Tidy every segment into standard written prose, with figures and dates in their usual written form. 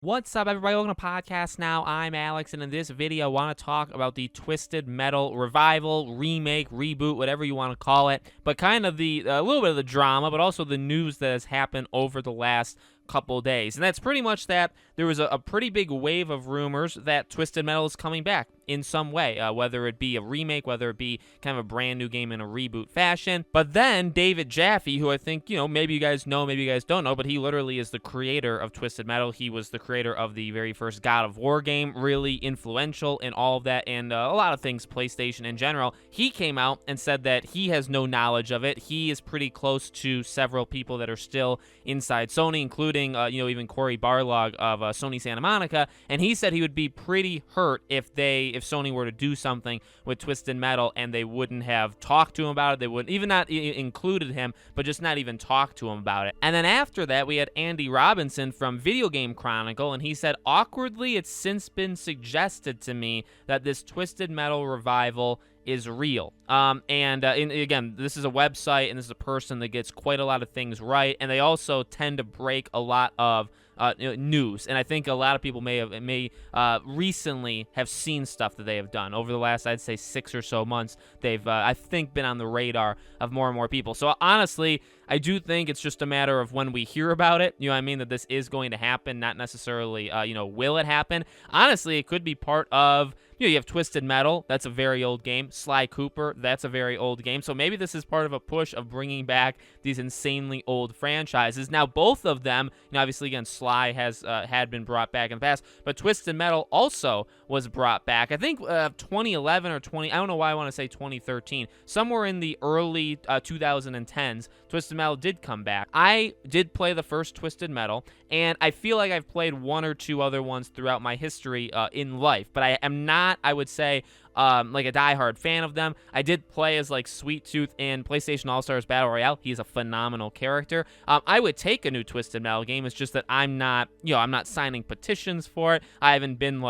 What's up, everybody? Welcome to Podcast Now. I'm Alex, and in this video, I want to talk about the Twisted Metal revival, remake, reboot, whatever you want to call it, but kind of a little bit of the drama, but also the news that has happened over the last couple days. And that's pretty much that there was a pretty big wave of rumors that Twisted Metal is coming back in some way, whether it be a remake, whether it be kind of a brand new game in a reboot fashion. But then David Jaffe, who I think, maybe you guys know, maybe you guys don't know, but he literally is the creator of Twisted Metal. He was the creator of the very first God of War game, really influential in all of that and a lot of things PlayStation in general. He came out and said that he has no knowledge of it. He is pretty close to several people that are still inside Sony, including even Cory Barlog of Sony Santa Monica, and he said he would be pretty hurt if Sony were to do something with Twisted Metal and they wouldn't have talked to him about it. They wouldn't even not included him, but just not even talk to him about it. And then after that, we had Andy Robinson from Video Game Chronicle, and he said, awkwardly, it's since been suggested to me that this Twisted Metal revival is real. Again, this is a website and this is a person that gets quite a lot of things right, and they also tend to break a lot of news. And I think a lot of people may recently have seen stuff that they have done over the last, I'd say, 6 or so months. They've, I think, been on the radar of more and more people. So honestly, I do think it's just a matter of when we hear about it, that this is going to happen, not necessarily, will it happen? Honestly, it could be part of, you have Twisted Metal, that's a very old game. Sly Cooper, that's a very old game. So maybe this is part of a push of bringing back these insanely old franchises. Now, both of them, obviously, again, Sly has had been brought back in the past, but Twisted Metal also was brought back. I think 2011 or I don't know why I want to say 2013. Somewhere in the early 2010s, Twisted Metal did come back. I did play the first Twisted Metal, and I feel like I've played one or two other ones throughout my history in life, but I am not, I would say, like a diehard fan of them. I did play as like Sweet Tooth in PlayStation All-Stars Battle Royale. He's a phenomenal character. I would take a new Twisted Metal game. It's just that I'm not signing petitions for it. I haven't been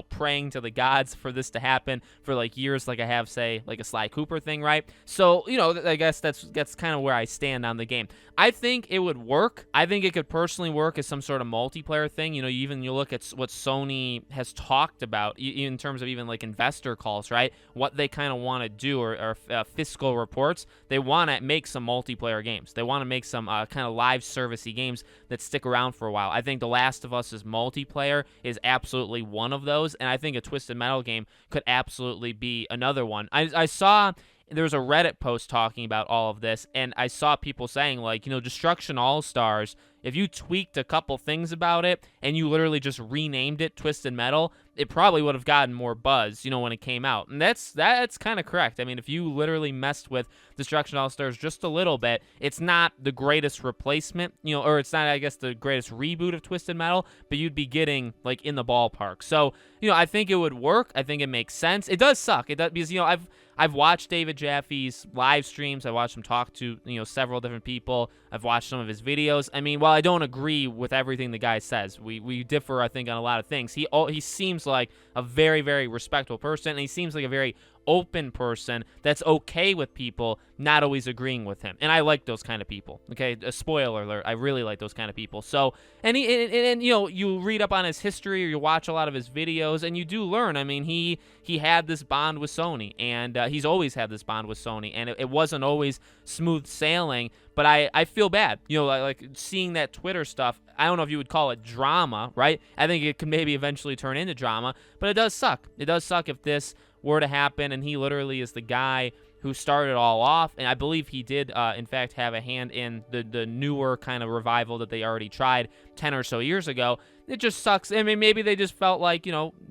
praying to the gods for this to happen for like years, like I have, say, like a Sly Cooper thing, right? So, I guess that's kind of where I stand on the game. I think it would work. I think it could personally work as some sort of multiplayer thing. You look at what Sony has talked about in terms of even like investor calls, right? What they kind of want to do or fiscal reports. They want to make some multiplayer games. They want to make some kind of live servicey games that stick around for a while. I think The Last of Us' multiplayer is absolutely one of those, and I think a Twisted Metal game could absolutely be another one. I saw there was a Reddit post talking about all of this, and I saw people saying, Destruction All-Stars, if you tweaked a couple things about it and you literally just renamed it Twisted Metal, it probably would have gotten more buzz, when it came out. And that's kind of correct. I mean, if you literally messed with Destruction All-Stars just a little bit, it's not the greatest replacement, or it's not, I guess, the greatest reboot of Twisted Metal, but you'd be getting, in the ballpark. So, I think it would work. I think it makes sense. It does suck. It does, because, I've watched David Jaffe's live streams. I watched him talk to, several different people. I've watched some of his videos. I mean, while I don't agree with everything the guy says, we differ, I think, on a lot of things. He seems like a very, very respectful person, and he seems like a very open person that's okay with people not always agreeing with him. And I like those kind of people. Okay, a spoiler alert, I really like those kind of people. So, and you read up on his history or you watch a lot of his videos and you do learn. I mean, he had this bond with Sony, and he's always had this bond with Sony, and it wasn't always smooth sailing, but I feel bad. Like seeing that Twitter stuff, I don't know if you would call it drama, right? I think it could maybe eventually turn into drama, but it does suck. It does suck if this were to happen, and he literally is the guy who started it all off, and I believe he did, in fact, have a hand in the newer kind of revival that they already tried 10 or so years ago. It just sucks. I mean, maybe they just felt like,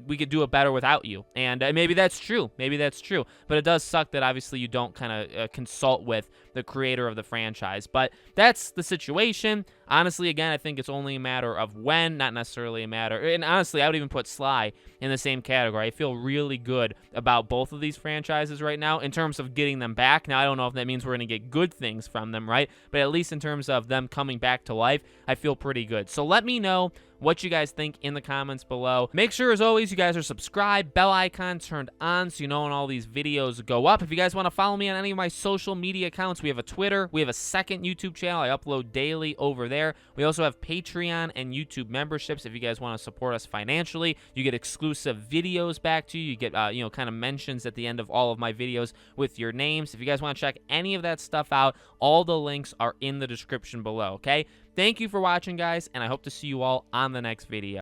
we could do it better without you, and maybe that's true. Maybe that's true, but it does suck that obviously you don't kind of consult with the creator of the franchise, but that's the situation. Honestly, again, I think it's only a matter of when, not necessarily a matter, and honestly, I would even put Sly in the same category. I feel really good about both of these franchises right now in terms of getting them back. Now, I don't know if that means we're going to get good things from them, right? But at least in terms of them coming back to life, I feel pretty good. So let me know what you guys think in the comments below. Make sure, as always, you guys are subscribed, bell icon turned on so you know when all these videos go up. If you guys want to follow me on any of my social media accounts, we have a Twitter, we have a second YouTube channel. I upload daily over there. We also have Patreon and YouTube memberships. If you guys want to support us financially, you get exclusive videos back to you. You get, kind of mentions at the end of all of my videos with your names. If you guys want to check any of that stuff out, all the links are in the description below, okay? Thank you for watching, guys, and I hope to see you all on the next video.